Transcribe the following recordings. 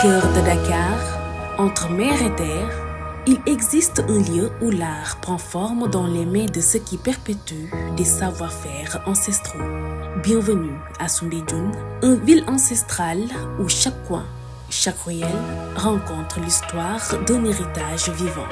cœur de Dakar, entre mer et terre, il existe un lieu où l'art prend forme dans les mains de ceux qui perpétuent des savoir-faire ancestraux. Bienvenue à Soumbédioune, une ville ancestrale où chaque coin, chaque ruelle rencontre l'histoire d'un héritage vivant.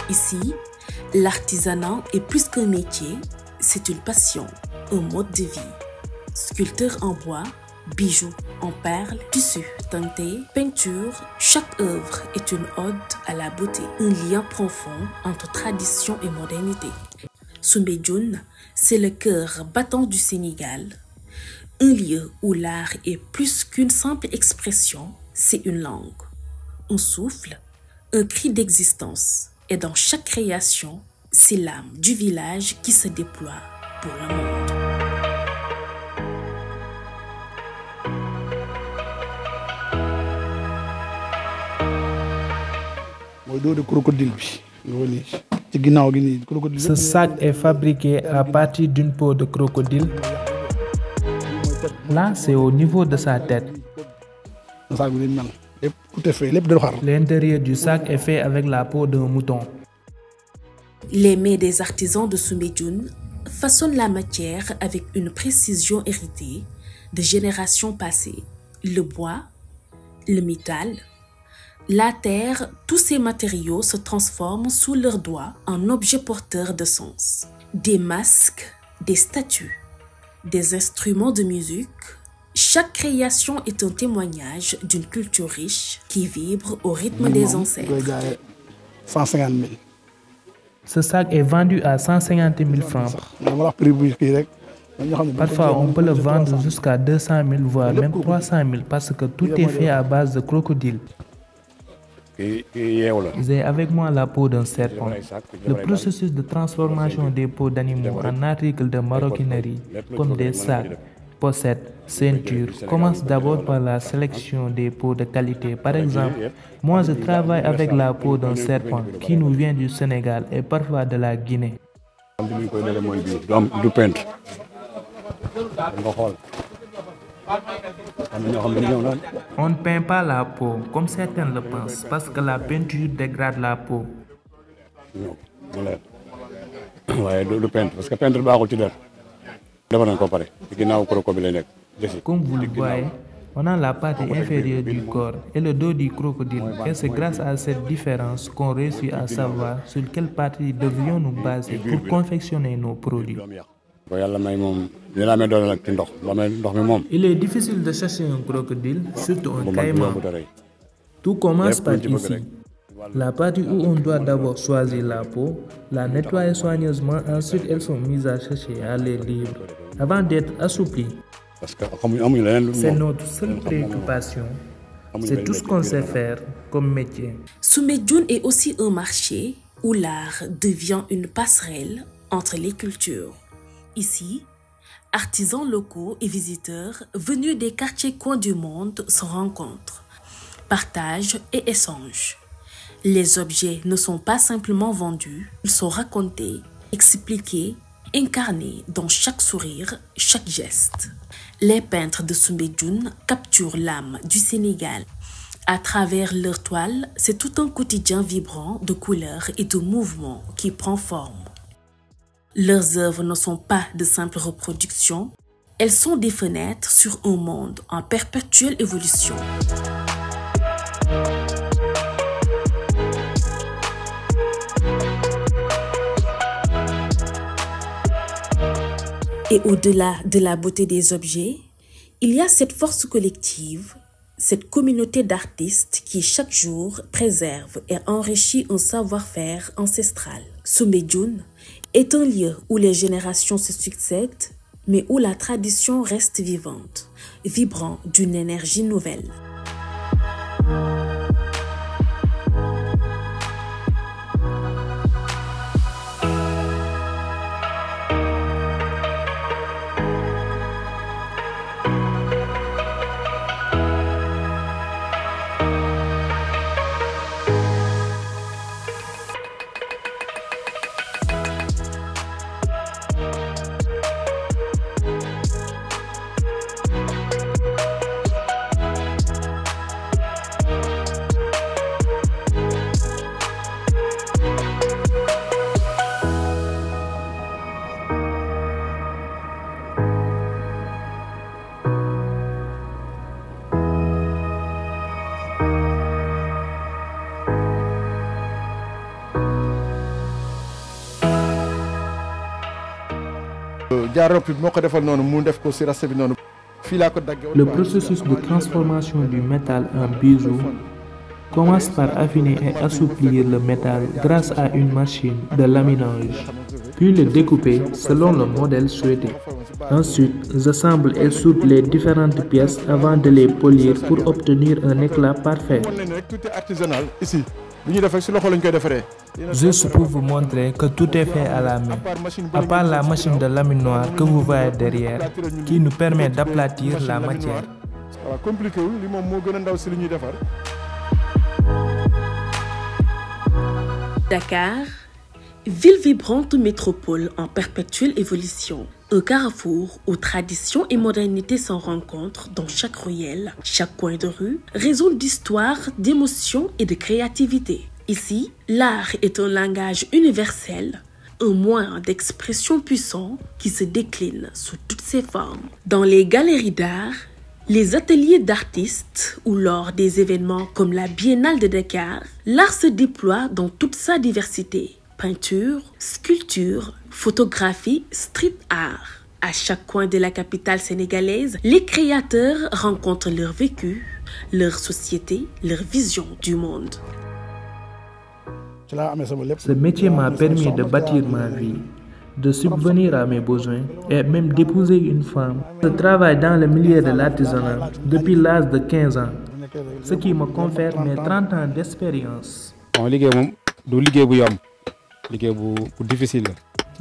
Ici, l'artisanat est plus qu'un métier, c'est une passion, un mode de vie. Sculpteur en bois, bijoux en perles, tissus teintés, peinture, chaque œuvre est une ode à la beauté, un lien profond entre tradition et modernité. Soumbédioune, c'est le cœur battant du Sénégal, un lieu où l'art est plus qu'une simple expression, c'est une langue, un souffle, un cri d'existence. Et dans chaque création, c'est l'âme du village qui se déploie pour le monde. Ce sac est fabriqué à partir d'une peau de crocodile. Là, c'est au niveau de sa tête. L'intérieur du sac est fait avec la peau d'un mouton. Les mains des artisans de Soumbédioune façonnent la matière avec une précision héritée de générations passées. Le bois, le métal, la terre, tous ces matériaux se transforment sous leurs doigts en objets porteurs de sens. Des masques, des statues, des instruments de musique. Chaque création est un témoignage d'une culture riche qui vibre au rythme des ancêtres. 150 000. Ce sac est vendu à 150 000 francs. Parfois, on peut le vendre jusqu'à 200 000, voire même 300 000, parce que tout est fait à base de crocodile. J'ai avec moi la peau d'un serpent. Le processus de transformation des peaux d'animaux en articles de maroquinerie, comme des sacs, pochettes, ceintures, commence d'abord par la sélection des peaux de qualité. Par exemple, moi je travaille avec la peau d'un serpent qui nous vient du Sénégal et parfois de la Guinée. On ne peint pas la peau comme certains le pensent parce que la peinture dégrade la peau. Comme vous le voyez, on a la partie inférieure du corps et le dos du crocodile. Et c'est grâce à cette différence qu'on réussit à savoir sur quelle partie devrions nous baser pour confectionner nos produits. Il est difficile de chercher un crocodile, surtout un caïman. Tout commence par ici. La partie où on doit d'abord choisir la peau, la nettoyer soigneusement, ensuite elles sont mises à sécher à l'air libre avant d'être assouplies. C'est notre seule préoccupation. C'est tout ce qu'on sait faire comme métier. Soumbédioune est aussi un marché où l'art devient une passerelle entre les cultures. Ici, artisans locaux et visiteurs venus des quartiers coins du monde se rencontrent, partagent et échangent. Les objets ne sont pas simplement vendus, ils sont racontés, expliqués, incarnés dans chaque sourire, chaque geste. Les peintres de Soumbédioune capturent l'âme du Sénégal. À travers leurs toiles, c'est tout un quotidien vibrant de couleurs et de mouvements qui prend forme. Leurs œuvres ne sont pas de simples reproductions, elles sont des fenêtres sur un monde en perpétuelle évolution. Et au-delà de la beauté des objets, il y a cette force collective, cette communauté d'artistes qui chaque jour préserve et enrichit un savoir-faire ancestral. Soumbédioune est un lieu où les générations se succèdent, mais où la tradition reste vivante, vibrant d'une énergie nouvelle. Le processus de transformation du métal en bijou commence par affiner et assouplir le métal grâce à une machine de laminage, puis le découper selon le modèle souhaité. Ensuite, j'assemble et soude les différentes pièces avant de les polir pour obtenir un éclat parfait. Juste pour vous montrer que tout est fait à la main, à part la machine de laminoir que vous voyez derrière, qui nous permet d'aplatir la matière. Dakar, ville vibrante métropole en perpétuelle évolution. Un carrefour où tradition et modernité s'en rencontrent dans chaque ruelle, chaque coin de rue, raison d'histoire, d'émotion et de créativité. Ici, l'art est un langage universel, un moyen d'expression puissant qui se décline sous toutes ses formes. Dans les galeries d'art, les ateliers d'artistes ou lors des événements comme la Biennale de Dakar, l'art se déploie dans toute sa diversité. Peinture, sculpture, photographie, street art. À chaque coin de la capitale sénégalaise, les créateurs rencontrent leur vécu, leur société, leur vision du monde. Ce métier m'a permis de bâtir ma vie, de subvenir à mes besoins et même d'épouser une femme. Je travaille dans le milieu de l'artisanat depuis l'âge de 15 ans, ce qui me confère mes 30 ans d'expérience.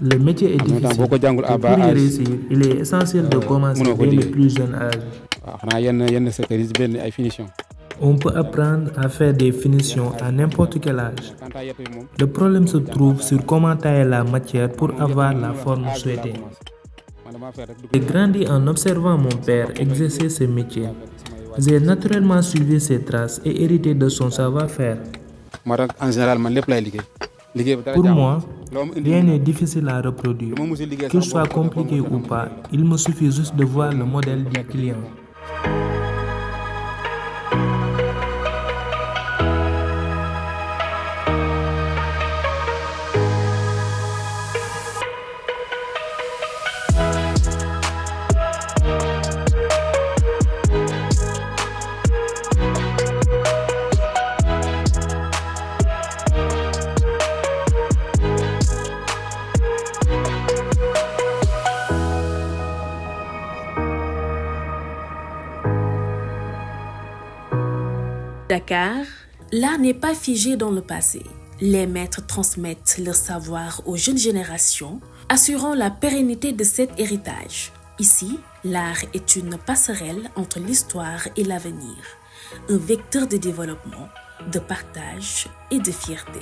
Le métier est difficile et pour y réussir, il est essentiel de commencer dès le plus jeune âge. On peut apprendre à faire des finitions à n'importe quel âge. Le problème se trouve sur comment tailler la matière pour avoir la forme souhaitée. J'ai grandi en observant mon père exercer ce métier. J'ai naturellement suivi ses traces et hérité de son savoir-faire. Pour moi, rien n'est difficile à reproduire. Qu'il soit compliqué ou pas, il me suffit juste de voir le modèle du client. Dakar, l'art n'est pas figé dans le passé. Les maîtres transmettent leur savoir aux jeunes générations, assurant la pérennité de cet héritage. Ici, l'art est une passerelle entre l'histoire et l'avenir, un vecteur de développement, de partage et de fierté.